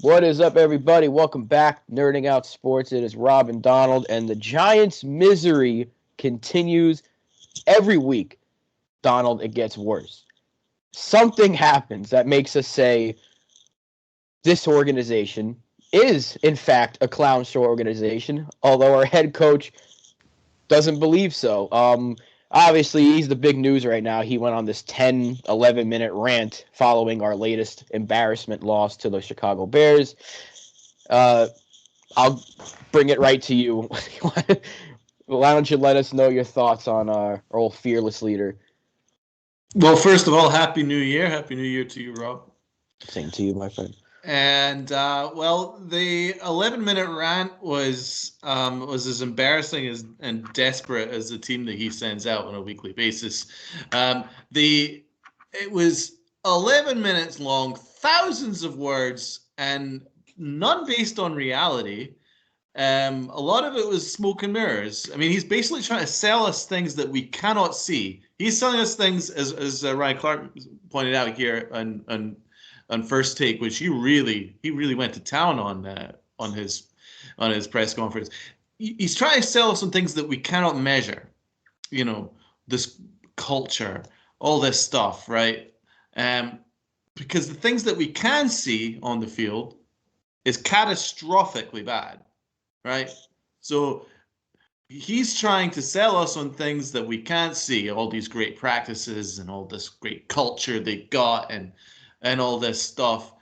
What is up, everybody? Welcome back, Nerding Out Sports. It is Rob and Donald, and the Giants' misery continues every week. Donald, it gets worse. Something happens that makes us say this organization is, in fact, a clown show organization, although our head coach doesn't believe so. Obviously, he's the big news right now. He went on this 10, 11-minute rant following our latest embarrassment loss to the Chicago Bears. I'll bring it right to you. Why don't you let us know your thoughts on our old fearless leader? Well, first of all, Happy New Year. Happy New Year to you, Rob. Same to you, my friend. And, the 11-minute rant was as embarrassing and desperate as the team that he sends out on a weekly basis. It was 11 minutes long, thousands of words, and none based on reality. A lot of it was smoke and mirrors. I mean, he's basically trying to sell us things that we cannot see. He's selling us things, as Ryan Clark pointed out here on First Take, which he really went to town on his press conference. He's trying to sell us some things that we cannot measure. You know, this culture, all this stuff, right? Because the things that we can see on the field is catastrophically bad. Right? So he's trying to sell us on things that we can't see, all these great practices and all this great culture they got and all this stuff.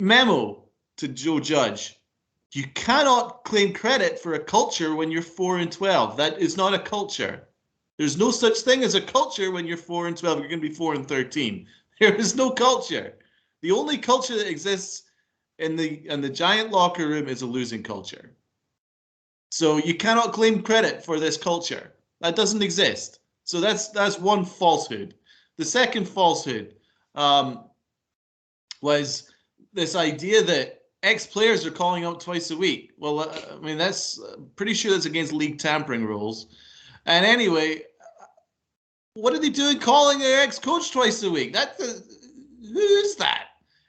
Memo to Joe Judge. You cannot claim credit for a culture when you're 4-12. That is not a culture. There's no such thing as a culture when you're 4-12. You're going to be 4-13. There is no culture. The only culture that exists in the Giant locker room is a losing culture. So you cannot claim credit for this culture. That doesn't exist. So that's one falsehood. The second falsehood was this idea that ex-players are calling out twice a week. Well, I mean, that's pretty sure that's against league tampering rules. And anyway, what are they doing calling their ex-coach twice a week? Who is that?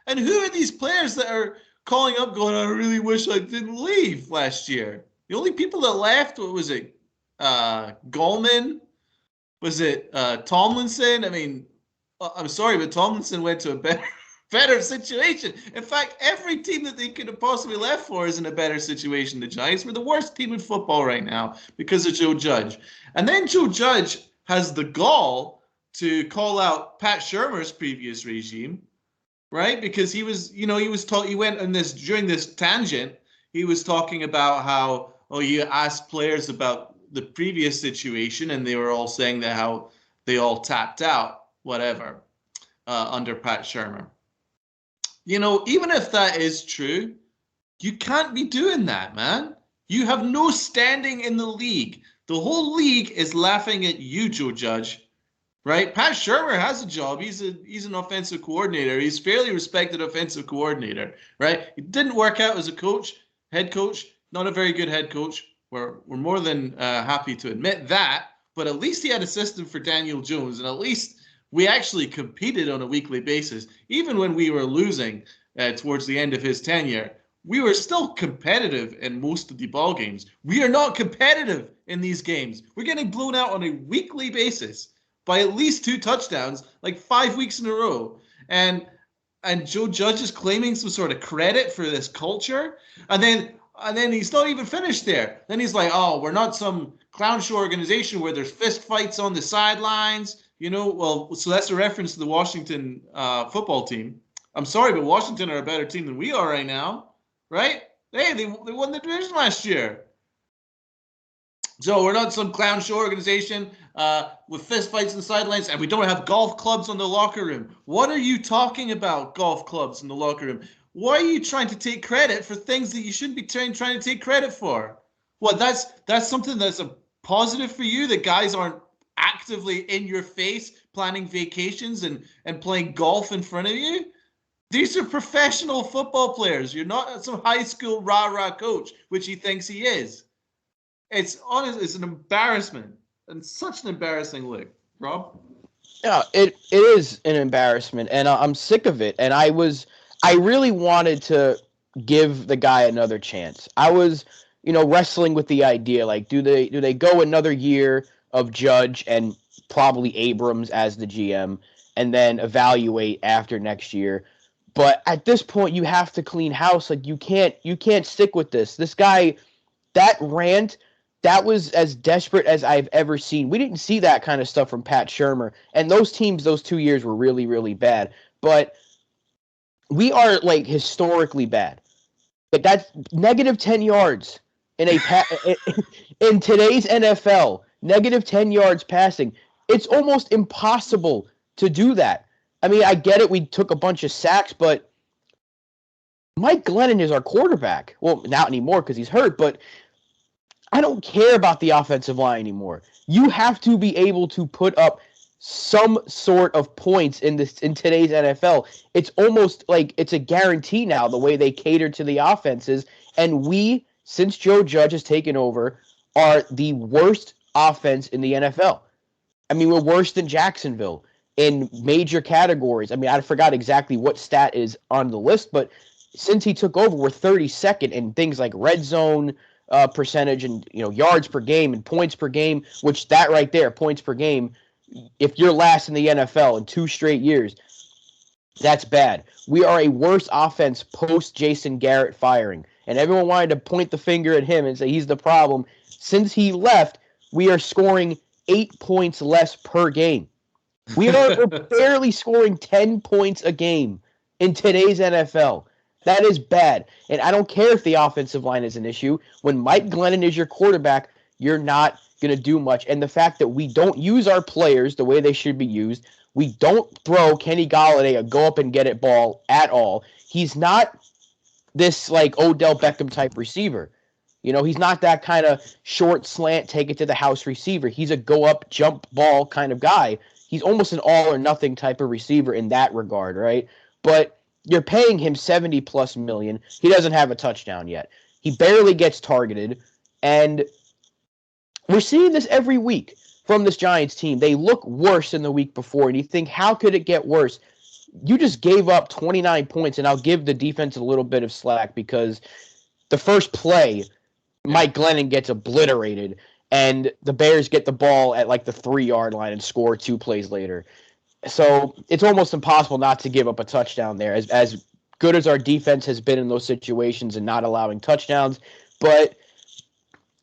And who are these players that are calling up going, I really wish I didn't leave last year? The only people that left, what was it? Gallman? Was it Tomlinson? I mean, I'm sorry, but Tomlinson went to a better situation. In fact, every team that they could have possibly left for is in a better situation. The Giants were the worst team in football right now because of Joe Judge. And then Joe Judge has the gall to call out Pat Shurmur's previous regime. Right, because he went on this during this tangent. He was talking about how you asked players about the previous situation, and they were all saying that how they all tapped out, whatever, under Pat Shurmur. You know, even if that is true, you can't be doing that, man. You have no standing in the league. The whole league is laughing at you, Joe Judge. Right? Pat Shurmur has a job. He's an offensive coordinator. He's fairly respected offensive coordinator, right? He didn't work out as a head coach, not a very good head coach. We're more than happy to admit that, but at least he had a system for Daniel Jones, and at least we actually competed on a weekly basis. Even when we were losing towards the end of his tenure, we were still competitive in most of the ball games. We are not competitive in these games. We're getting blown out on a weekly basis by at least 2 touchdowns, like 5 weeks in a row. And Joe Judge is claiming some sort of credit for this culture. And then he's not even finished there. Then he's like, oh, we're not some clown show organization where there's fist fights on the sidelines. You know, well, so that's a reference to the Washington football team. I'm sorry, but Washington are a better team than we are right now, right? Hey, they won the division last year. So we're not some clown show organization with fist fights on the sidelines, and we don't have golf clubs on the locker room. What are you talking about, golf clubs in the locker room? Why are you trying to take credit for things that you shouldn't be trying to take credit for? What, that's something that's a positive for you, that guys aren't actively in your face planning vacations and playing golf in front of you? These are professional football players. You're not some high school rah-rah coach, which he thinks he is. It's an embarrassment, and such an embarrassing look. Rob? Yeah, it is an embarrassment, and I'm sick of it. And I was I really wanted to give the guy another chance. I was, wrestling with the idea, like, do they go another year of Judge and probably Abrams as the GM, and then evaluate after next year? But at this point, you have to clean house. Like, you can't stick with this. This guy, that rant, that was as desperate as I've ever seen. We didn't see that kind of stuff from Pat Shurmur, and those teams, those 2 years were really, really bad. But we are like historically bad. Like that's negative 10 yards in in today's NFL. Negative 10 yards passing. It's almost impossible to do that. I mean, I get it. We took a bunch of sacks, but Mike Glennon is our quarterback. Well, not anymore because he's hurt, but I don't care about the offensive line anymore. You have to be able to put up some sort of points in today's NFL. It's almost like it's a guarantee now the way they cater to the offenses. And we, since Joe Judge has taken over, are the worst offense in the NFL. I mean, we're worse than Jacksonville in major categories. I mean, I forgot exactly what stat is on the list, but since he took over, we're 32nd in things like red zone percentage and yards per game and points per game, which that right there, points per game, if you're last in the NFL in 2 straight years, that's bad. We are a worse offense post Jason Garrett firing. And everyone wanted to point the finger at him and say he's the problem. Since he left, we are scoring 8 points less per game. We're barely scoring 10 points a game in today's NFL. That is bad. And I don't care if the offensive line is an issue. When Mike Glennon is your quarterback, you're not going to do much. And the fact that we don't use our players the way they should be used, we don't throw Kenny Golladay a go up and get it ball at all. He's not this like Odell Beckham type receiver. He's not that kind of short slant, take it to the house receiver. He's a go up, jump ball kind of guy. He's almost an all or nothing type of receiver in that regard, right? But you're paying him $70+ million. He doesn't have a touchdown yet. He barely gets targeted. And we're seeing this every week from this Giants team. They look worse than the week before. And you think, how could it get worse? You just gave up 29 points. And I'll give the defense a little bit of slack because the first play, Mike Glennon gets obliterated. And the Bears get the ball at like the 3-yard line and score 2 plays later. So it's almost impossible not to give up a touchdown there, as good as our defense has been in those situations and not allowing touchdowns. But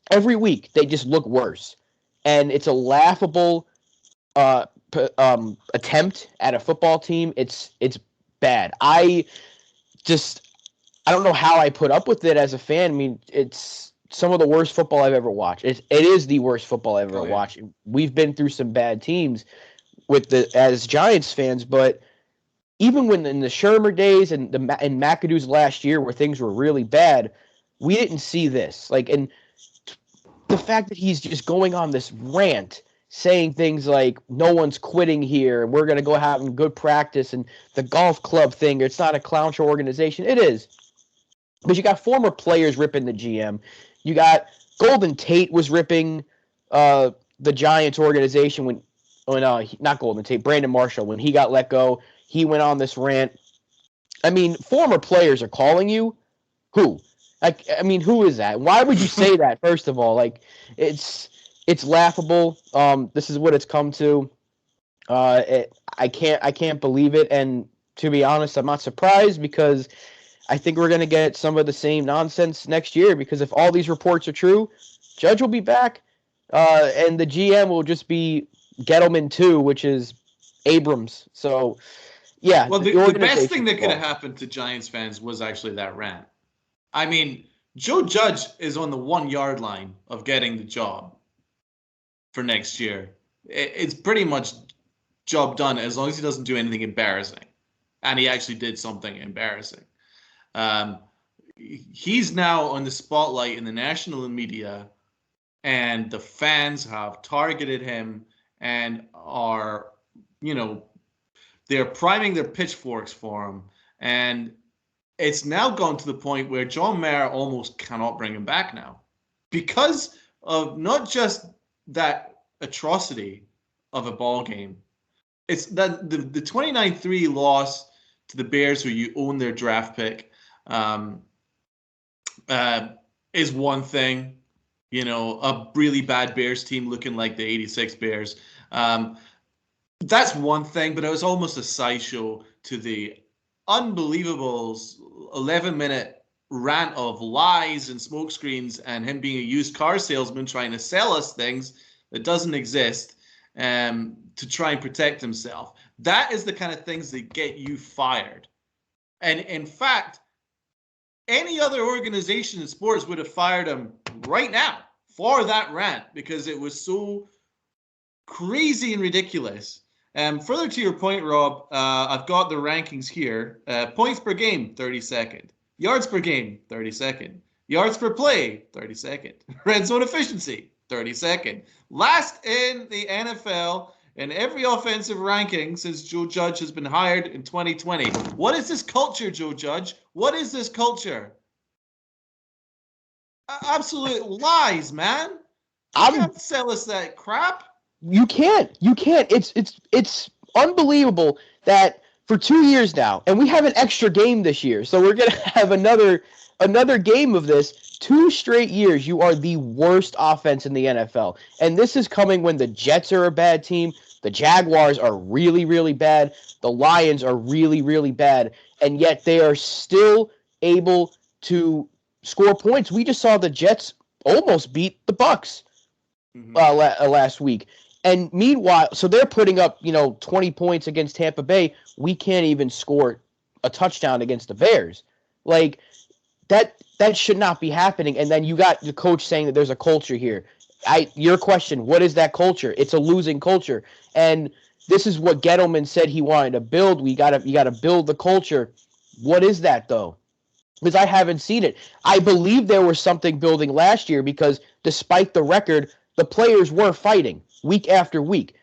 every week they just look worse, and it's a laughable attempt at a football team. It's bad. I don't know how I put up with it as a fan. I mean, it's some of the worst football I've ever watched. It is the worst football I've ever watched. We've been through some bad teams as Giants fans, but even when in the Shurmur days and McAdoo's last year where things were really bad, we didn't see this. Like, and the fact that he's just going on this rant saying things like no one's quitting here and we're going to go having good practice and the golf club thing, it's not a clown show organization. It is. But you got former players ripping the GM. You got Golden Tate was ripping the Giants organization when not Golden Tate, Brandon Marshall, when he got let go, he went on this rant. I mean, former players are calling you. Who? I mean, who is that? Why would you say that? First of all, like it's laughable. This is what it's come to. I can't believe it. And to be honest, I'm not surprised because I think we're gonna get some of the same nonsense next year. Because if all these reports are true, Judge will be back, and the GM will just be Gettleman 2, which is Abrams. So, yeah. Well, the best thing that could have happened to Giants fans was actually that rant. I mean, Joe Judge is on the 1-yard line of getting the job for next year. It's pretty much job done as long as he doesn't do anything embarrassing. And he actually did something embarrassing. He's now on the spotlight in the national media, and the fans have targeted him and are, they're priming their pitchforks for him. And it's now gone to the point where John Mayer almost cannot bring him back now because of not just that atrocity of a ball game. It's that the 29-3 loss to the Bears, who you own their draft pick, is one thing. You know, a really bad Bears team looking like the '86 Bears. That's one thing, but it was almost a sideshow to the unbelievable 11-minute rant of lies and smokescreens and him being a used car salesman trying to sell us things that doesn't exist to try and protect himself. That is the kind of things that get you fired. And in fact, any other organization in sports would have fired him right now for that rant because it was so crazy and ridiculous. Further to your point, Rob, I've got the rankings here. Points per game, 32nd. Yards per game, 32nd. Yards per play, 32nd. Red zone efficiency, 32nd. Last in the NFL in every offensive ranking since Joe Judge has been hired in 2020. What is this culture, Joe Judge? What is this culture? Absolute lies, man. You can't sell us that crap. You can't. It's unbelievable that for 2 years now, and we have an extra game this year, so we're gonna have another game of this. 2 straight years, you are the worst offense in the NFL, and this is coming when the Jets are a bad team, the Jaguars are really, really bad, the Lions are really, really bad, and yet they are still able to score points. We just saw the Jets almost beat the Bucs last week. And meanwhile, so they're putting up, 20 points against Tampa Bay. We can't even score a touchdown against the Bears. Like, that should not be happening. And then you got the coach saying that there's a culture here. Your question, what is that culture? It's a losing culture. And this is what Gettleman said he wanted to build. You gotta build the culture. What is that, though? Because I haven't seen it. I believe there was something building last year because despite the record, the players were fighting week after week.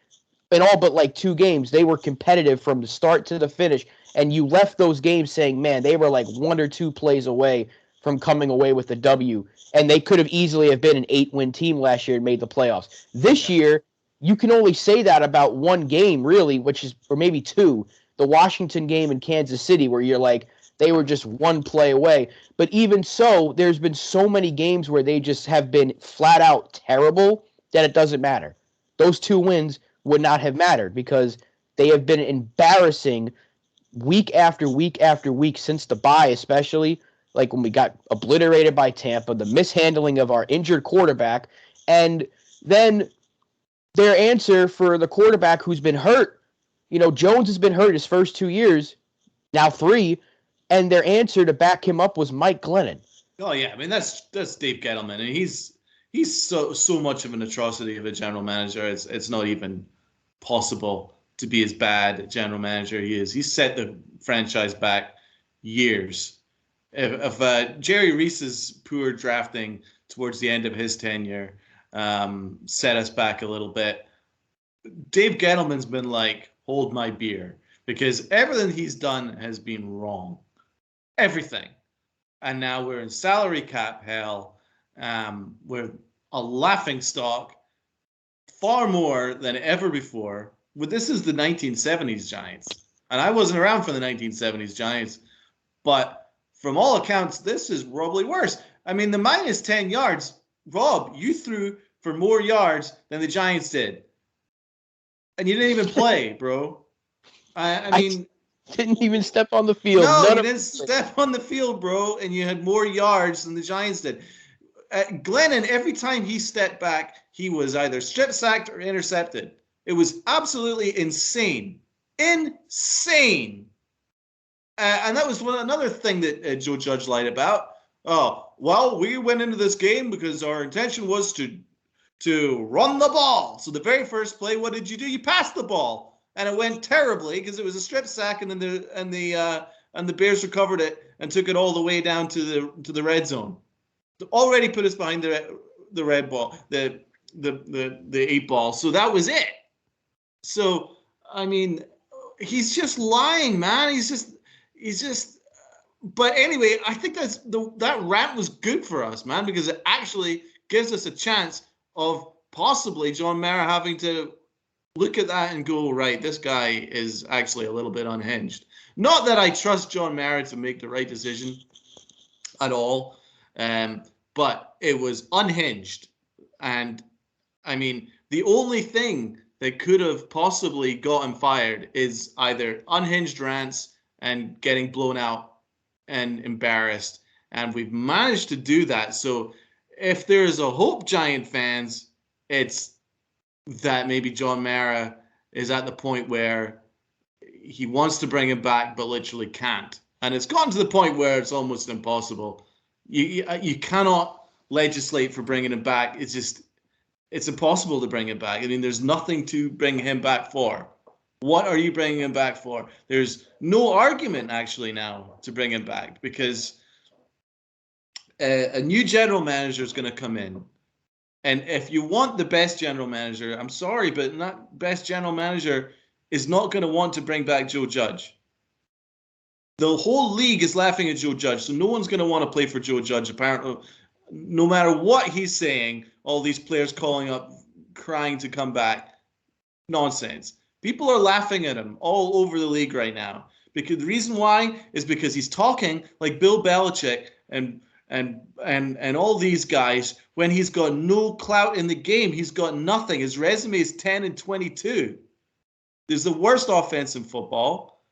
In all but like 2 games, they were competitive from the start to the finish. And you left those games saying, man, they were like 1 or 2 plays away from coming away with a W. And they could have easily have been an 8-win team last year and made the playoffs. This year, you can only say that about 1 game, really, or maybe 2. The Washington game in Kansas City, where you're like, they were just 1 play away. But even so, there's been so many games where they just have been flat out terrible that it doesn't matter. Those 2 wins would not have mattered because they have been embarrassing week after week after week since the bye, especially like when we got obliterated by Tampa, the mishandling of our injured quarterback, and then their answer for the quarterback who's been hurt. Jones has been hurt his first 2 years, now 3, and their answer to back him up was Mike Glennon. Oh yeah, I mean that's Dave Gettleman, and he's so much of an atrocity of a general manager. It's not even possible to be as bad a general manager he is. He's set the franchise back years. If Jerry Reese's poor drafting towards the end of his tenure set us back a little bit, Dave Gettleman's been like, hold my beer, because everything he's done has been wrong. Everything. And now we're in salary cap hell. We're a laughing stock far more than ever before. Well, this is the 1970s Giants. And I wasn't around for the 1970s Giants. But from all accounts, this is probably worse. I mean, the minus 10 yards, Rob, you threw for more yards than the Giants did. And you didn't even play, bro. I mean... Didn't even step on the field. No, you didn't step on the field, bro, and you had more yards than the Giants did. Glennon, every time he stepped back, he was either strip sacked or intercepted. It was absolutely insane. Insane. And that was another thing that Joe Judge lied about. Oh, well, we went into this game because our intention was to run the ball. So the very first play, what did you do? You passed the ball. And it went terribly because it was a strip sack, and then the Bears recovered it and took it all the way down to the red zone. Already put us behind the red ball, the 8 ball. So that was it. So I mean, he's just lying, man. He's just. But anyway, I think that rant was good for us, man, because it actually gives us a chance of possibly John Mara having to look at that and go, right, this guy is actually a little bit unhinged. Not that I trust John Mara to make the right decision at all, but it was unhinged. And I mean, the only thing that could have possibly got him fired is either unhinged rants and getting blown out and embarrassed. And we've managed to do that. So if there's a hope, Giant fans, it's that maybe John Mara is at the point where he wants to bring him back, but literally can't. And it's gotten to the point where it's almost impossible. You cannot legislate for bringing him back. It's impossible to bring him back. I mean, there's nothing to bring him back for. What are you bringing him back for? There's no argument actually now to bring him back because a new general manager is going to come in. And if you want the best general manager, I'm sorry, but that best general manager is not going to want to bring back Joe Judge. The whole league is laughing at Joe Judge, so no one's going to want to play for Joe Judge, apparently. No matter what he's saying, all these players calling up, crying to come back. Nonsense. People are laughing at him all over the league right now. Because the reason why is because he's talking like Bill Belichick and all these guys when he's got no clout in the game. He's got nothing. His resume is 10-22. There's the worst offense in football.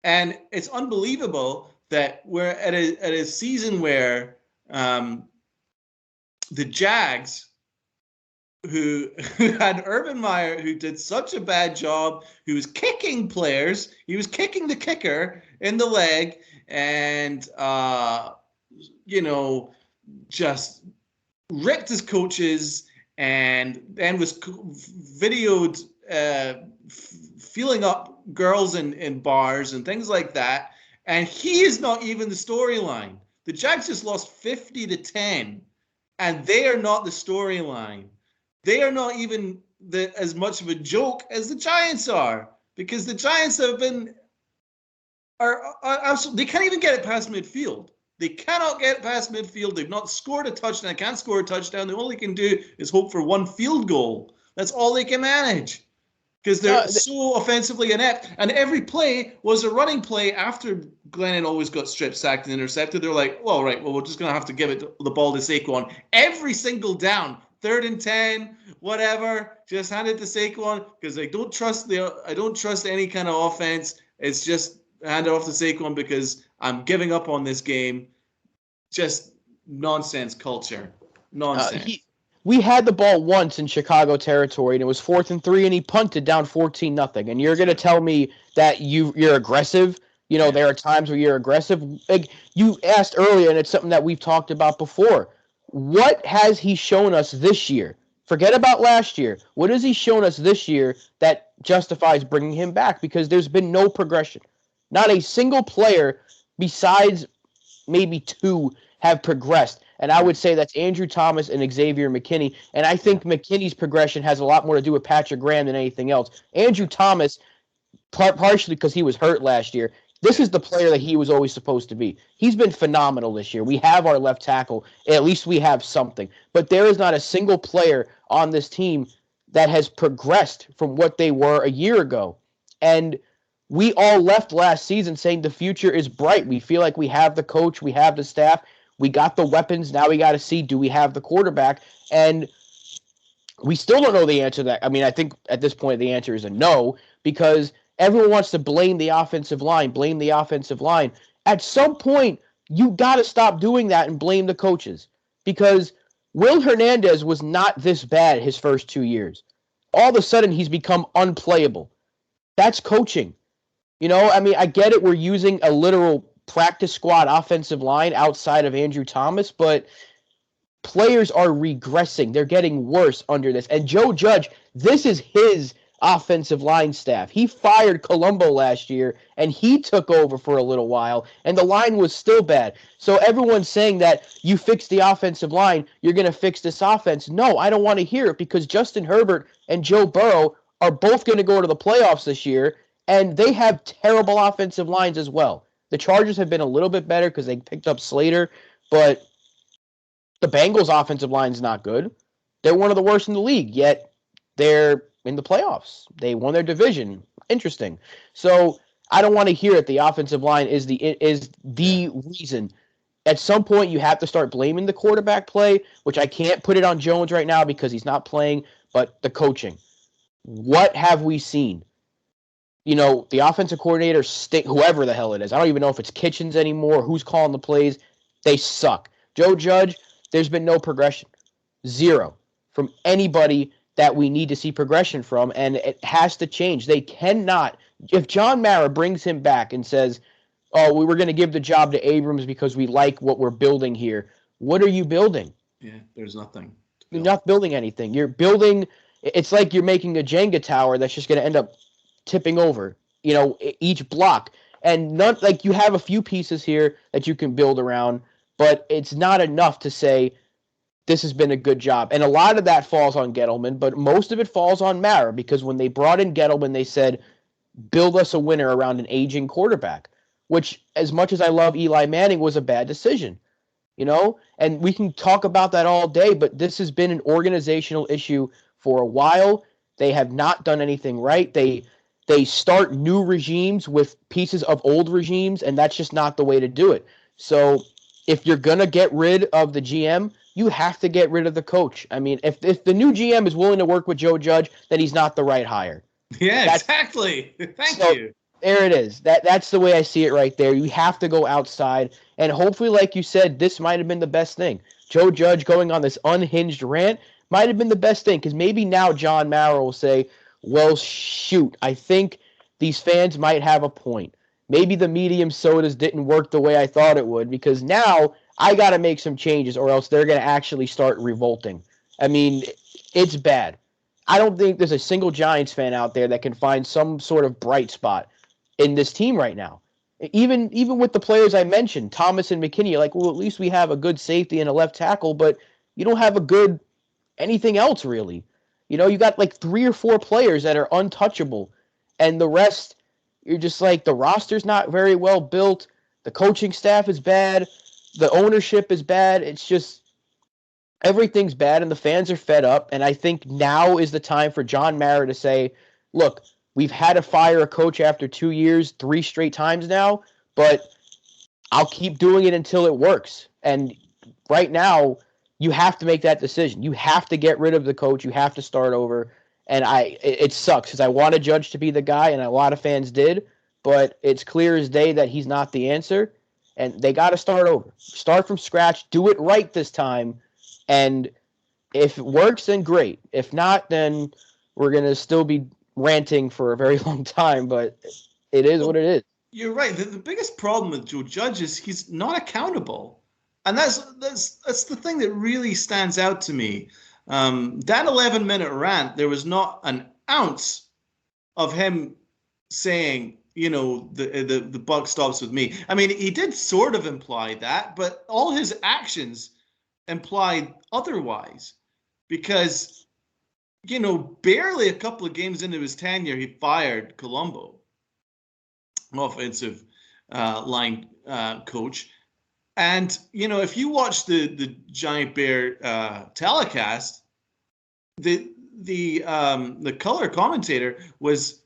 And it's unbelievable that we're at a season where the Jags, who had Urban Meyer, who did such a bad job, who was kicking players, he was kicking the kicker in the leg, and just ripped his coaches, and then was videoed feeling up girls in bars and things like that. And he is not even the storyline. The Jags just lost 50-10, and they are not the storyline. They are not even as much of a joke as the Giants are, because the Giants are absolutely, they can't even get it past midfield. They cannot get it past midfield. They've not scored a touchdown. They can't score a touchdown. The only they can do is hope for one field goal. That's all they can manage, because they're so offensively inept. And every play was a running play after Glennon always got strip sacked and intercepted. They're like, well, right, we're just going to have to give the ball to Saquon. Every single down, 3rd and 10, whatever, just hand it to Saquon, because I don't trust any kind of offense. It's just hand it off to Saquon because I'm giving up on this game. Just nonsense culture. Nonsense. We had the ball once in Chicago territory, and it was 4th and 3, and he punted down 14-0. And you're going to tell me that you're aggressive? You know, there are times where you're aggressive. Like you asked earlier, and it's something that we've talked about before. What has he shown us this year? Forget about last year. What has he shown us this year that justifies bringing him back? Because there's been no progression. Not a single player besides maybe 2 have progressed. And I would say that's Andrew Thomas and Xavier McKinney. And I think McKinney's progression has a lot more to do with Patrick Graham than anything else. Andrew Thomas, partially because he was hurt last year, this is the player that he was always supposed to be. He's been phenomenal this year. We have our left tackle. At least we have something. But there is not a single player on this team that has progressed from what they were a year ago. And we all left last season saying the future is bright. We feel like we have the coach, we have the staff, we got the weapons. Now we got to see, do we have the quarterback? And we still don't know the answer to that. I mean, I think at this point the answer is a no, because everyone wants to blame the offensive line. At some point, you got to stop doing that and blame the coaches, because Will Hernandez was not this bad his first 2 years. All of a sudden, he's become unplayable. That's coaching. You know, I mean, I get it. We're using a literal practice squad offensive line outside of Andrew Thomas, but players are regressing. They're getting worse under this. And Joe Judge, this is his offensive line staff. He fired Colombo last year, and he took over for a little while, and the line was still bad. So everyone's saying that you fix the offensive line, you're going to fix this offense. No, I don't want to hear it, because Justin Herbert and Joe Burrow are both going to go to the playoffs this year, and they have terrible offensive lines as well. The Chargers have been a little bit better because they picked up Slater, but the Bengals' offensive line is not good. They're one of the worst in the league, yet they're in the playoffs. They won their division. Interesting. So I don't want to hear it. The offensive line is the reason. At some point, you have to start blaming the quarterback play, which I can't put it on Jones right now because he's not playing, but the coaching. What have we seen? The offensive coordinator, whoever the hell it is, I don't even know if it's Kitchens anymore, who's calling the plays. They suck. Joe Judge, there's been no progression. Zero from anybody that we need to see progression from, and it has to change. They cannot. If John Mara brings him back and says, oh, we were going to give the job to Abrams because we like what we're building here, what are you building? Yeah, there's nothing. You're not building anything. You're building – it's like you're making a Jenga tower that's just going to end up tipping over, each block. And you have a few pieces here that you can build around, but it's not enough to say this has been a good job. And a lot of that falls on Gettleman, but most of it falls on Mara because when they brought in Gettleman, they said, build us a winner around an aging quarterback, which, as much as I love Eli Manning, was a bad decision. And we can talk about that all day, but this has been an organizational issue for a while. They have not done anything right. They start new regimes with pieces of old regimes, and that's just not the way to do it. So if you're going to get rid of the GM, you have to get rid of the coach. I mean, if the new GM is willing to work with Joe Judge, then he's not the right hire. Yeah, exactly. Thank you. There it is. That's the way I see it right there. You have to go outside, and hopefully, like you said, this might have been the best thing. Joe Judge going on this unhinged rant might have been the best thing, because maybe now John Mara will say, well, shoot, I think these fans might have a point. Maybe the medium sodas didn't work the way I thought it would, because now I got to make some changes or else they're going to actually start revolting. I mean, it's bad. I don't think there's a single Giants fan out there that can find some sort of bright spot in this team right now. Even with the players I mentioned, Thomas and McKinney, you're like, well, at least we have a good safety and a left tackle, but you don't have a good anything else, really. You got like 3 or 4 players that are untouchable, and the rest, you're just like, the roster's not very well built, the coaching staff is bad, the ownership is bad. It's just everything's bad, and the fans are fed up, and I think now is the time for John Mara to say, look, we've had to fire a coach after 2 years, 3 straight times now, but I'll keep doing it until it works. And right now, you have to make that decision. You have to get rid of the coach. You have to start over. And it sucks because I wanted Judge to be the guy, and a lot of fans did, but it's clear as day that he's not the answer, and they got to start over. Start from scratch. Do it right this time. And if it works, then great. If not, then we're going to still be ranting for a very long time, but it is what it is. You're right. The biggest problem with Joe Judge is he's not accountable. And that's the thing that really stands out to me. That 11-minute rant, there was not an ounce of him saying, the buck stops with me. I mean, he did sort of imply that, but all his actions implied otherwise. Because, barely a couple of games into his tenure, he fired Colombo, offensive line coach. And, if you watch the Giant Bear telecast, the color commentator was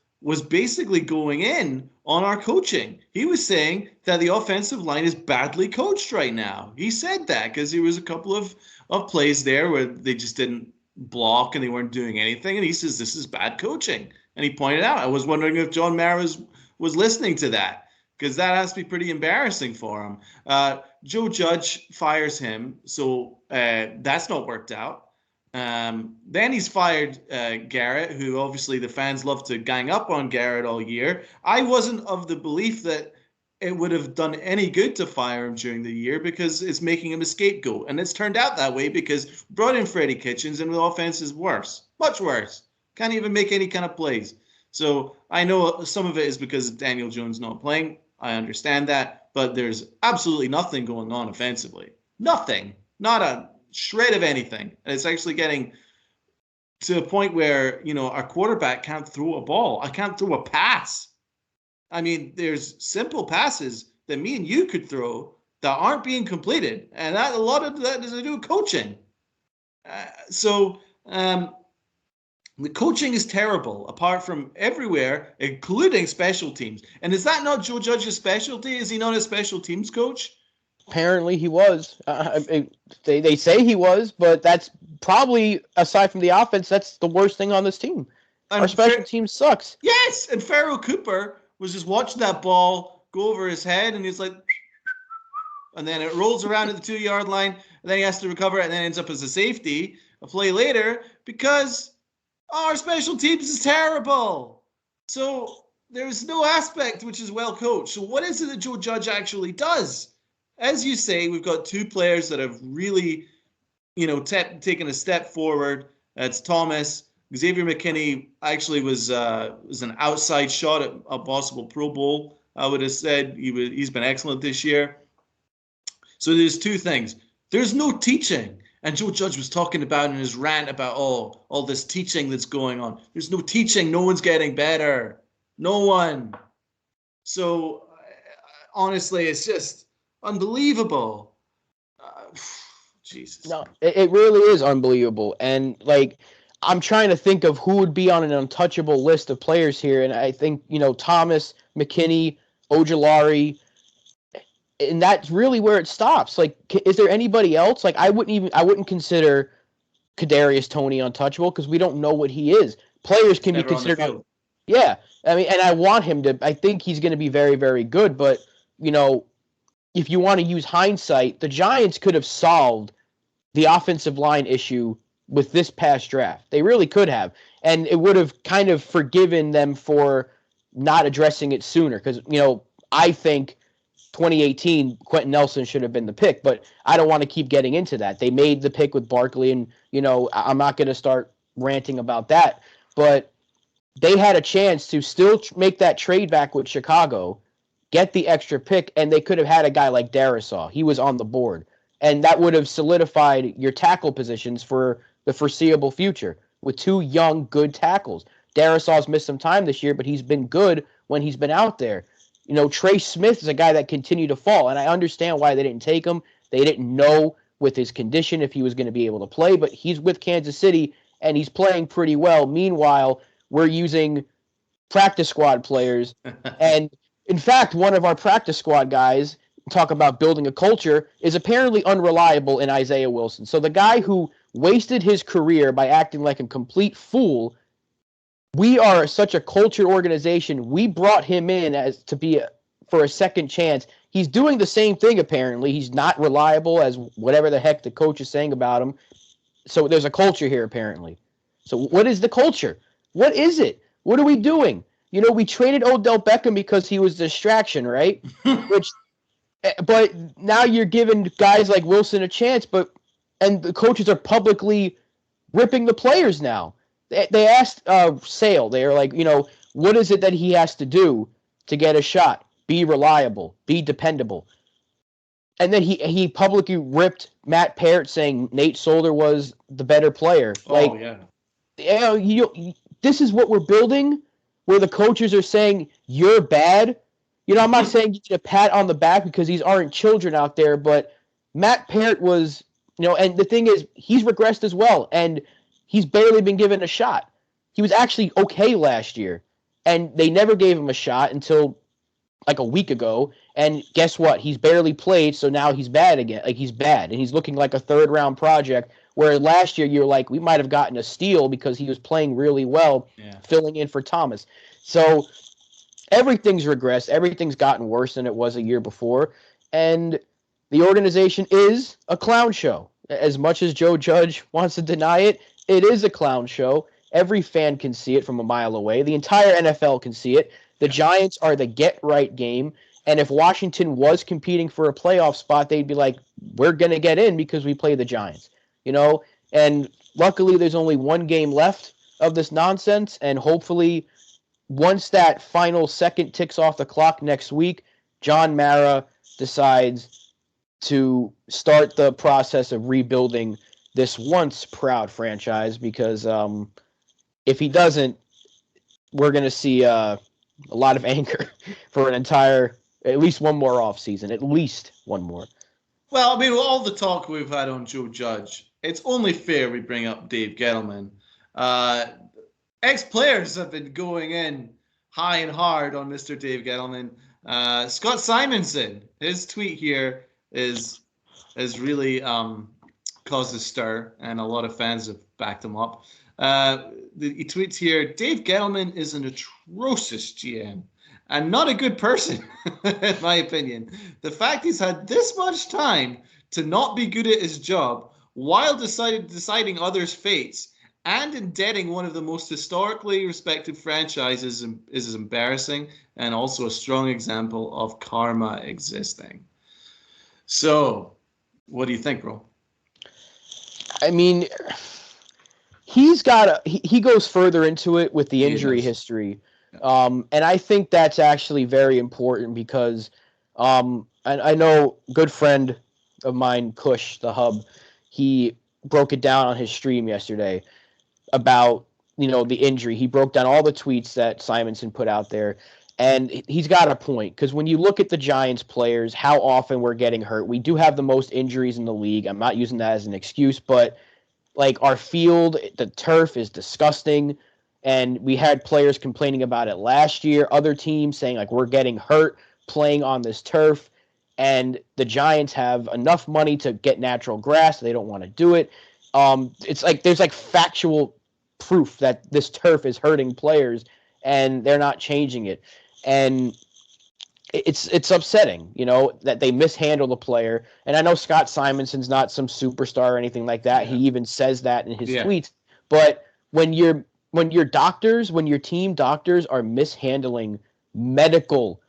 basically going in on our coaching. He was saying that the offensive line is badly coached right now. He said that because there was a couple of plays there where they just didn't block and they weren't doing anything. And he says, this is bad coaching. And he pointed out, I was wondering if John Mara was listening to that, because that has to be pretty embarrassing for him. Joe Judge fires him, so that's not worked out. Then he's fired Garrett, who obviously the fans love to gang up on Garrett all year. I wasn't of the belief that it would have done any good to fire him during the year because it's making him a scapegoat. And it's turned out that way because brought in Freddie Kitchens and the offense is worse, much worse. Can't even make any kind of plays. So I know some of it is because Daniel Jones not playing. I understand that, but there's absolutely nothing going on offensively. Nothing. Not a shred of anything. And it's actually getting to a point where, our quarterback can't throw a ball. I can't throw a pass. I mean, there's simple passes that me and you could throw that aren't being completed. And that a lot of that has to do with coaching. The coaching is terrible, apart from everywhere, including special teams. And is that not Joe Judge's specialty? Is he not a special teams coach? Apparently he was. They say he was, but that's probably, aside from the offense, that's the worst thing on this team. And our special team sucks. Yes, and Pharaoh Cooper was just watching that ball go over his head, and he's like, and then it rolls around at the 2-yard line, and then he has to recover it, and then ends up as a safety a play later because our special teams is terrible. So there's no aspect which is well coached. So what is it that Joe Judge actually does? As you say, we've got two players that have really, taken a step forward. That's Thomas. Xavier McKinney actually was an outside shot at a possible Pro Bowl. I would have said he's been excellent this year. So there's two things. There's no teaching. And Joe Judge was talking about in his rant about all this teaching that's going on. There's no teaching. No one's getting better. No one. So honestly, it's just unbelievable. Jesus. No, it really is unbelievable. And I'm trying to think of who would be on an untouchable list of players here. And I think, Thomas, McKinney, Ojulari, and that's really where it stops. Is there anybody else? I wouldn't consider Kadarius Toney untouchable because we don't know what he is. Players can be considered. Yeah. I mean, and I want him to, I think he's going to be very, very good. But, if you want to use hindsight, the Giants could have solved the offensive line issue with this past draft. They really could have. And it would have kind of forgiven them for not addressing it sooner. Because, I think 2018, Quentin Nelson should have been the pick. But I don't want to keep getting into that. They made the pick with Barkley. And, I'm not going to start ranting about that. But they had a chance to still make that trade back with Chicago, get the extra pick, and they could have had a guy like Darisaw. He was on the board. And that would have solidified your tackle positions for the foreseeable future with two young, good tackles. Darisaw's missed some time this year, but he's been good when he's been out there. Trey Smith is a guy that continued to fall, and I understand why they didn't take him. They didn't know with his condition if he was going to be able to play, but he's with Kansas City, and he's playing pretty well. Meanwhile, we're using practice squad players, and in fact, one of our practice squad guys, talk about building a culture, is apparently unreliable in Isaiah Wilson. So the guy who wasted his career by acting like a complete fool, we are such a cultured organization. We brought him in as to be for a second chance. He's doing the same thing, apparently. He's not reliable as whatever the heck the coach is saying about him. So there's a culture here, apparently. So what is the culture? What is it? What are we doing? We traded Odell Beckham because he was a distraction, right? But now you're giving guys like Wilson a chance, and the coaches are publicly ripping the players now. They asked Sale, they were like, what is it that he has to do to get a shot? Be reliable, be dependable. And then he publicly ripped Matt Parrott, saying Nate Solder was the better player. This is what we're building, where the coaches are saying you're bad. I'm not saying you get a pat on the back because these aren't children out there, but Matt Parrott was, and the thing is, he's regressed as well, and he's barely been given a shot. He was actually okay last year, and they never gave him a shot until a week ago, and guess what? He's barely played, so now he's bad again. He's bad, and he's looking like a third-round project, where last year you were like, we might have gotten a steal because he was playing really well, filling in for Thomas. So everything's regressed. Everything's gotten worse than it was a year before. And the organization is a clown show. As much as Joe Judge wants to deny it, it is a clown show. Every fan can see it from a mile away. The entire NFL can see it. The Giants are the get-right game. And if Washington was competing for a playoff spot, they'd be like, we're going to get in because we play the Giants. And luckily there's only one game left of this nonsense. And hopefully once that final second ticks off the clock next week, John Mara decides to start the process of rebuilding this once proud franchise, because if he doesn't, we're going to see a lot of anger for at least one more offseason, at least one more. Well, I mean, with all the talk we've had on Joe Judge, it's only fair we bring up Dave Gettleman. Ex-players have been going in high and hard on Mr. Dave Gettleman. Scott Simonson, his tweet here is really caused a stir, and a lot of fans have backed him up. He tweets here, Dave Gettleman is an atrocious GM and not a good person, in my opinion. The fact he's had this much time to not be good at his job while deciding others' fates and indebting one of the most historically respected franchises is embarrassing and also a strong example of karma existing. So, what do you think, bro? I mean, he goes further into it with the injury history. And I think that's actually very important because I know a good friend of mine, Kush, the Hub, he broke it down on his stream yesterday about, the injury. He broke down all the tweets that Simonson put out there. And he's got a point because when you look at the Giants players, how often we're getting hurt. We do have the most injuries in the league. I'm not using that as an excuse, but like our field, the turf is disgusting. And we had players complaining about it last year. Other teams saying like we're getting hurt playing on this turf. And the Giants have enough money to get natural grass. So they don't want to do it. It's like there's like factual proof that this turf is hurting players and they're not changing it. And it's upsetting, that they mishandle the player. And I know Scott Simonson's not some superstar or anything like that. Yeah. He even says that in his tweets. But when your team doctors are mishandling medical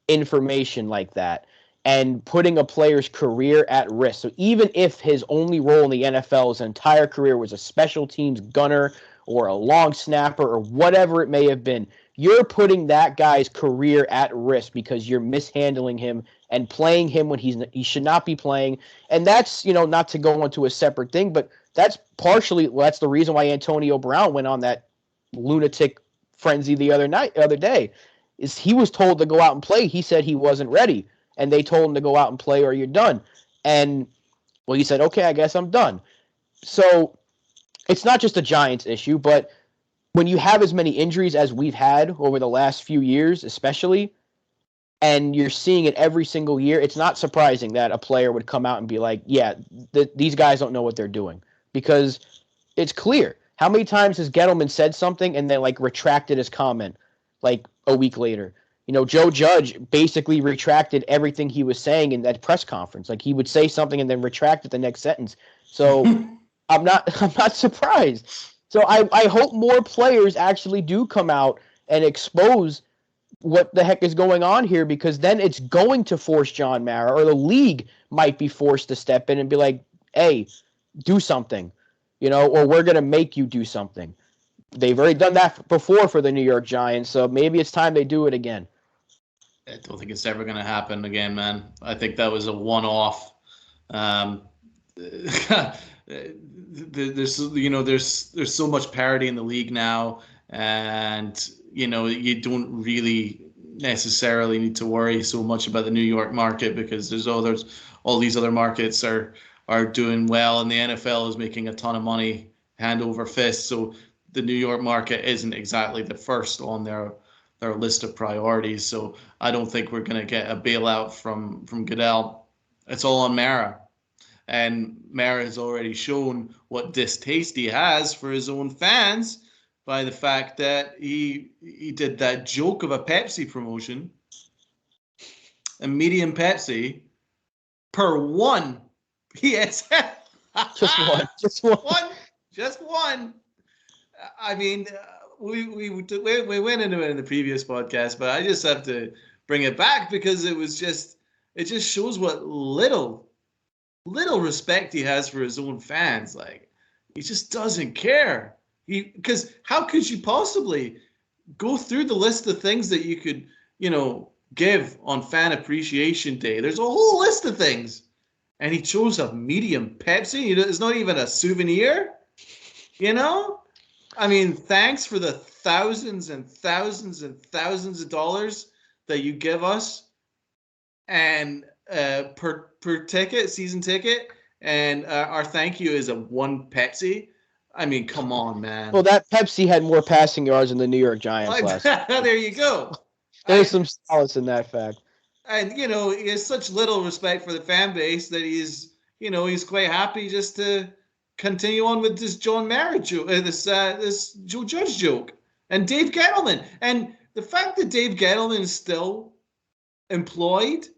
information like that and putting a player's career at risk. So even if his only role in the NFL his entire career was a special teams gunner or a long snapper or whatever it may have been, you're putting that guy's career at risk because you're mishandling him and playing him when he should not be playing. And that's, not to go into a separate thing, but that's that's the reason why Antonio Brown went on that lunatic frenzy the other day, is he was told to go out and play. He said he wasn't ready, and they told him to go out and play or you're done. And, well, he said, okay, I guess I'm done. So it's not just a Giants issue, but when you have as many injuries as we've had over the last few years, especially, and you're seeing it every single year, it's not surprising that a player would come out and be like, yeah, these guys don't know what they're doing, because it's clear. How many times has Gettleman said something and then like retracted his comment like a week later? Joe Judge basically retracted everything he was saying in that press conference. Like he would say something and then retract it the next sentence. So I'm not surprised. So I hope more players actually do come out and expose what the heck is going on here, because then it's going to force John Mara, or the league might be forced to step in and be like, hey, do something, or we're going to make you do something. They've already done that before for the New York Giants, so maybe it's time they do it again. I don't think it's ever going to happen again, man. I think that was a one-off. There's so much parity in the league now, and you don't really necessarily need to worry so much about the New York market, because there's all these other markets are doing well, and the NFL is making a ton of money hand over fist. So the New York market isn't exactly the first on their list of priorities. So I don't think we're going to get a bailout from Goodell. It's all on Mara. And Mara has already shown what distaste he has for his own fans by the fact that he did that joke of a Pepsi promotion, a medium Pepsi per one PSL. Just one. I mean, we went into it in the previous podcast, but I just have to bring it back because it just shows what little respect he has for his own fans. Like, he just doesn't care. Because how could you possibly go through the list of things that you could, give on Fan Appreciation Day? There's a whole list of things. And he chose a medium Pepsi. It's not even a souvenir. I mean, thanks for the thousands and thousands and thousands of dollars that you give us, and per ticket, season ticket, and our thank you is a one Pepsi. I mean, come on, man. Well, that Pepsi had more passing yards than the New York Giants last year. There you go. There's some solace in that fact. And, he has such little respect for the fan base that he's quite happy just to continue on with this John Mara joke, this Joe Judge joke. And Dave Gettleman. And the fact that Dave Gettleman is still employed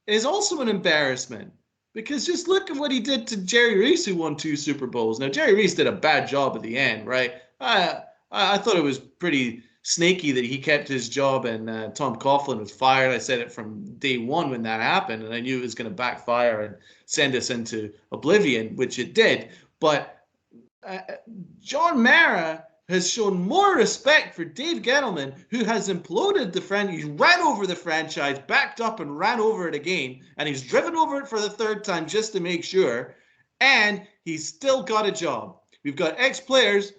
is also an embarrassment. Because just look at what he did to Jerry Reese, who won 2 Super Bowls. Now, Jerry Reese did a bad job at the end, right? I thought it was pretty snaky that he kept his job and Tom Coughlin was fired. I said it from day one when that happened, and I knew it was going to backfire and send us into oblivion, which it did. But John Mara has shown more respect for Dave Gettleman, who has imploded the franchise. He ran over the franchise, backed up and ran over it again, and he's driven over it for the 3rd time just to make sure, and he's still got a job. We've got ex-players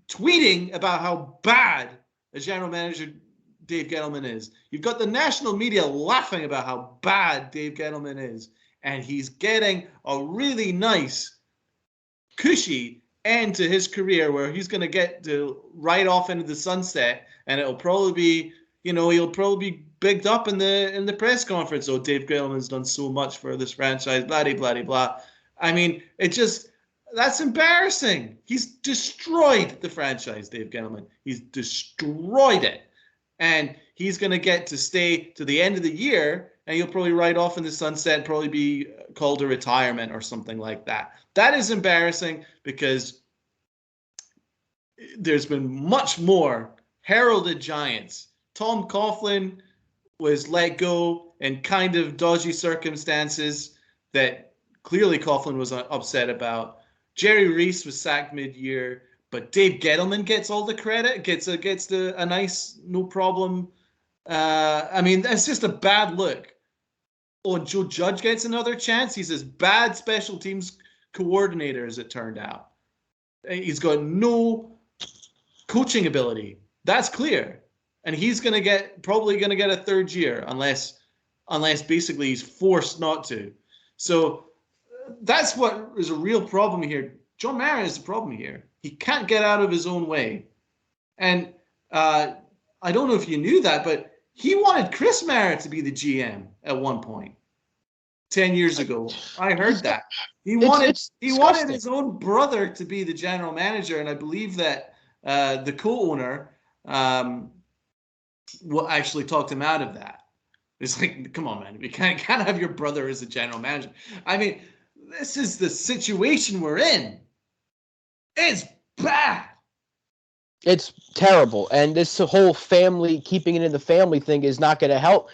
tweeting about how bad a general manager Dave Gettleman is. You've got the national media laughing about how bad Dave Gettleman is, and he's getting a really nice, cushy end to his career where he's going to get to ride off into the sunset, and it'll probably be, he'll probably be bigged up in the press conference. Oh, Dave Gettleman's done so much for this franchise, blah, blah, blah, blah. I mean, that's embarrassing. He's destroyed the franchise, Dave Gettleman. He's destroyed it. And he's going to get to stay to the end of the year, and he'll probably ride off in the sunset and probably be called a retirement or something like that. That is embarrassing because there's been much more heralded Giants. Tom Coughlin was let go in kind of dodgy circumstances that clearly Coughlin was upset about. Jerry Reese was sacked mid-year, but Dave Gettleman gets all the credit, gets a nice, no problem. I mean, that's just a bad look. Oh, and Joe Judge gets another chance. He's this bad special teams coordinator, as it turned out. He's got no coaching ability. That's clear. And he's probably going to get a 3rd year unless basically he's forced not to. So that's what is a real problem here. John Mara is the problem here. He can't get out of his own way. And I don't know if you knew that, but he wanted Chris Mara to be the GM at one point 10 years ago. I heard that. He wanted his own brother to be the general manager, and I believe that the co-owner actually talked him out of that. It's like, come on, man. You can't have your brother as a general manager. I mean, this is the situation we're in. It's bad. It's terrible. And this whole family, keeping it in the family thing is not going to help.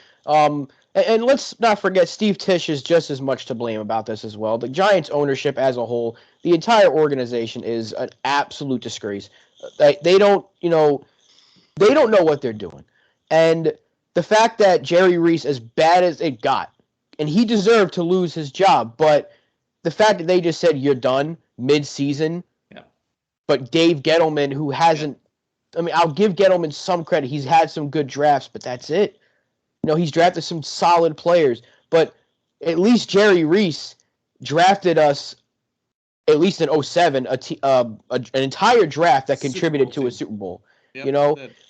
And let's not forget, Steve Tisch is just as much to blame about this as well. The Giants ownership as a whole, the entire organization is an absolute disgrace. They don't know what they're doing. And the fact that Jerry Reese, as bad as it got, and he deserved to lose his job, but the fact that they just said, you're done mid-season, but Dave Gettleman, who hasn't, I mean, I'll give Gettleman some credit. He's had some good drafts, but that's it. He's drafted some solid players, but at least Jerry Reese drafted us, at least in 2007, an entire draft that contributed to a Super Bowl,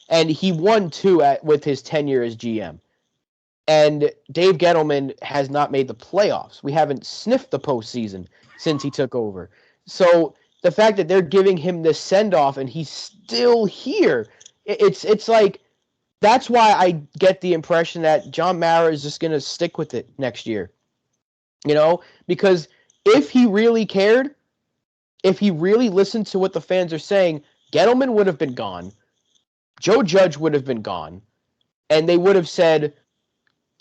and he won 2 with his tenure as GM. And Dave Gettleman has not made the playoffs. We haven't sniffed the postseason since he took over. So the fact that they're giving him this send-off and he's still here, it's like, that's why I get the impression that John Mara is just going to stick with it next year. Because if he really cared, if he really listened to what the fans are saying, Gettleman would have been gone. Joe Judge would have been gone. And they would have said,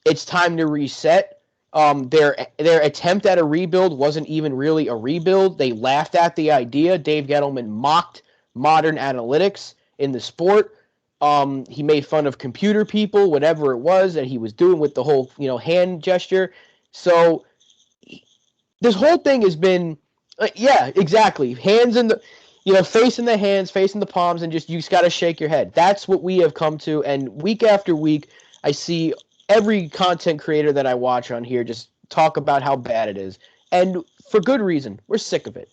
it's time to reset. Their attempt at a rebuild wasn't even really a rebuild. They laughed at the idea. Dave Gettleman mocked modern analytics in the sport. He made fun of computer people, whatever it was that he was doing with the whole, hand gesture. So this whole thing has been, yeah, exactly. Hands in the, face in the hands, face in the palms, and you just got to shake your head. That's what we have come to. And week after week, I see every content creator that I watch on here just talk about how bad it is. And for good reason. We're sick of it.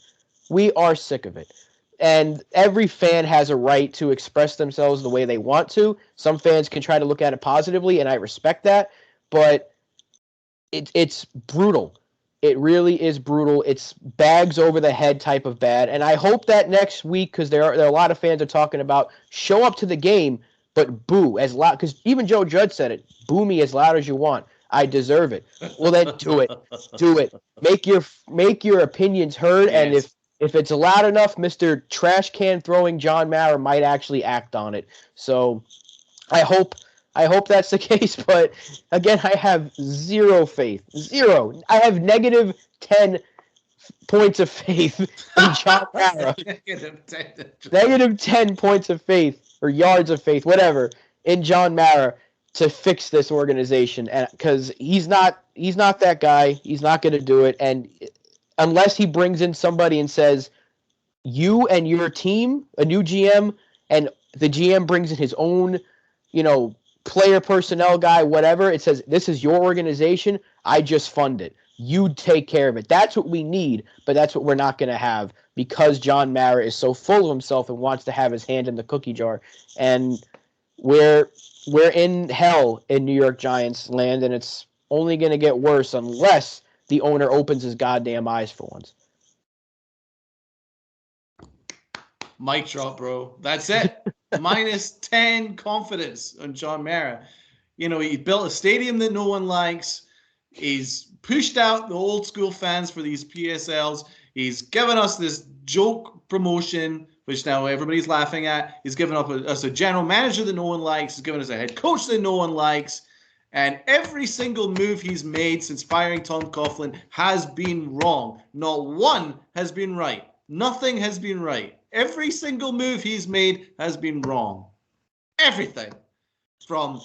We are sick of it. And every fan has a right to express themselves the way they want to. Some fans can try to look at it positively, and I respect that. But it's brutal. It really is brutal. It's bags over the head type of bad. And I hope that next week, because there are a lot of fans are talking about, show up to the game, but boo as loud. Because even Joe Judge said it. Boo me as loud as you want. I deserve it. Well, then do it. Do it. Make your opinions heard. Yes. And if it's loud enough, Mr. Trash Can throwing John Mara might actually act on it. So I hope that's the case, but again, I have zero faith. Zero. I have negative 10 points of faith in John Mara. Negative 10 points of faith, or yards of faith, whatever, in John Mara to fix this organization. And because he's not that guy. He's not going to do it. And unless he brings in somebody and says, you and your team, a new GM, and the GM brings in his own, player personnel guy, whatever, it says, this is your organization, I just fund it. You take care of it. That's what we need, but that's what we're not going to have because John Mara is so full of himself and wants to have his hand in the cookie jar. And we're in hell in New York Giants land, and it's only going to get worse unless the owner opens his goddamn eyes for once. Mic drop, bro. That's it. Minus 10 confidence on John Mara. He built a stadium that no one likes. He's pushed out the old school fans for these PSLs. He's given us this joke promotion, which now everybody's laughing at. He's given us a general manager that no one likes. He's given us a head coach that no one likes. And every single move he's made since firing Tom Coughlin has been wrong. Not one has been right. Nothing has been right. Every single move he's made has been wrong. Everything. From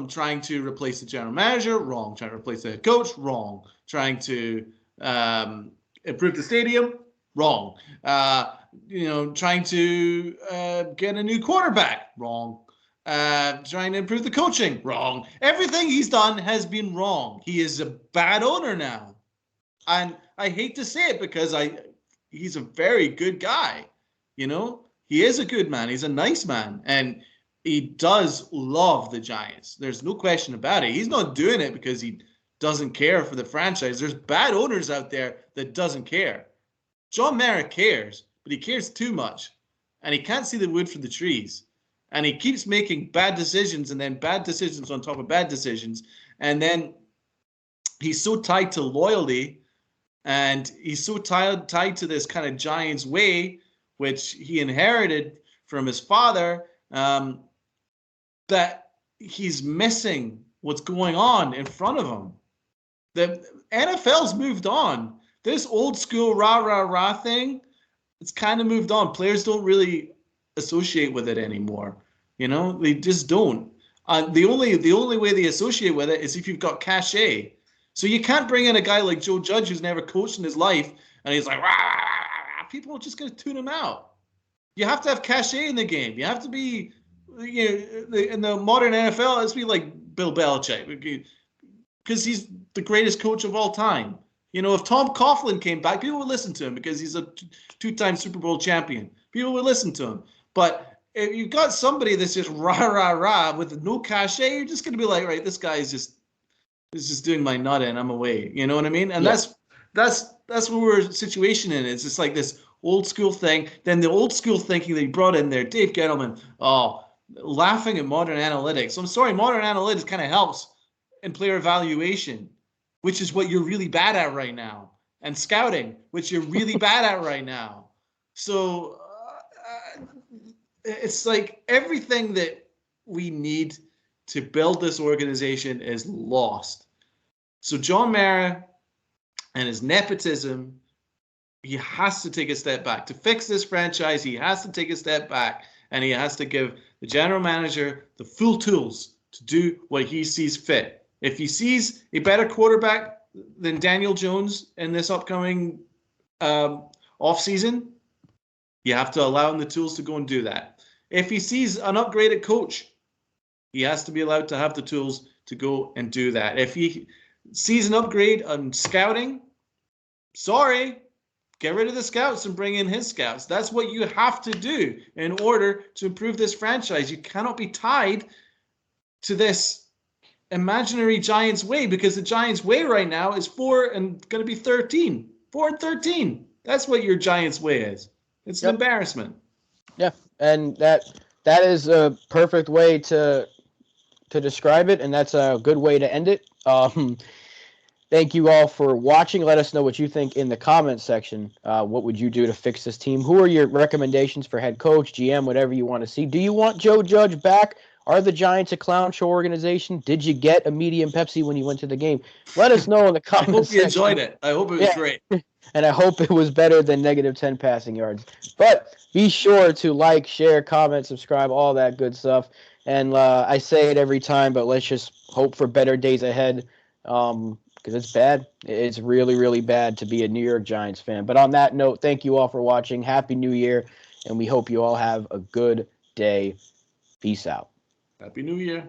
trying to replace the general manager, wrong. Trying to replace the head coach, wrong. Trying to improve the stadium, wrong. Trying to get a new quarterback, wrong. Trying to improve the coaching, wrong. Everything he's done has been wrong. He is a bad owner now. And I hate to say it because he's a very good guy. He is a good man. He's a nice man. And he does love the Giants. There's no question about it. He's not doing it because he doesn't care for the franchise. There's bad owners out there that doesn't care. John Mara cares, but he cares too much. And he can't see the wood for the trees. And he keeps making bad decisions and then bad decisions on top of bad decisions. And then he's so tied to loyalty and he's so tied to this kind of Giants way, which he inherited from his father, that he's missing what's going on in front of him. The NFL's moved on. This old school rah thing, it's kind of moved on. Players don't really associate with it anymore. They just don't. The only way they associate with it is if you've got cachet. So you can't bring in a guy like Joe Judge who's never coached in his life, and he's like, rah, rah, rah. People are just going to tune him out. You have to have cachet in the game. You have to be, in the modern NFL, it's be like Bill Belichick, because he's the greatest coach of all time. If Tom Coughlin came back, people would listen to him because he's a two-time Super Bowl champion. People would listen to him. But if you've got somebody that's just rah, rah, rah with no cachet, you're just going to be like, right, this guy is just doing my nut and I'm away. You know what I mean? And that's what we're situation in. It's just like this old school thing. Then the old school thinking that he brought in there, Dave Gettleman, laughing at modern analytics. I'm sorry, modern analytics kind of helps in player evaluation, which is what you're really bad at right now, and scouting, which you're really bad at right now. So it's like everything that we need to build this organization is lost. So John Mara and his nepotism, he has to take a step back. To fix this franchise, he has to take a step back, and he has to give the general manager the full tools to do what he sees fit. If he sees a better quarterback than Daniel Jones in this upcoming offseason, you have to allow him the tools to go and do that. If he sees an upgraded coach, he has to be allowed to have the tools to go and do that. If he sees an upgrade on scouting, sorry, get rid of the scouts and bring in his scouts. That's what you have to do in order to improve this franchise. You cannot be tied to this imaginary Giants way, because the Giants way right now is 4 and going to be 13. 4 and 13. That's what your Giants way is. It's an embarrassment. Yeah, and that is a perfect way to describe it, and that's a good way to end it. Thank you all for watching. Let us know what you think in the comments section. What would you do to fix this team? Who are your recommendations for head coach, GM, whatever you want to see? Do you want Joe Judge back? Are the Giants a clown show organization? Did you get a medium Pepsi when you went to the game? Let us know in the comments section. I hope you enjoyed it. I hope it was great. And I hope it was better than -10 passing yards. But be sure to like, share, comment, subscribe, all that good stuff. And I say it every time, but let's just hope for better days ahead. Because it's bad. It's really, really bad to be a New York Giants fan. But on that note, thank you all for watching. Happy New Year, and we hope you all have a good day. Peace out. Happy New Year.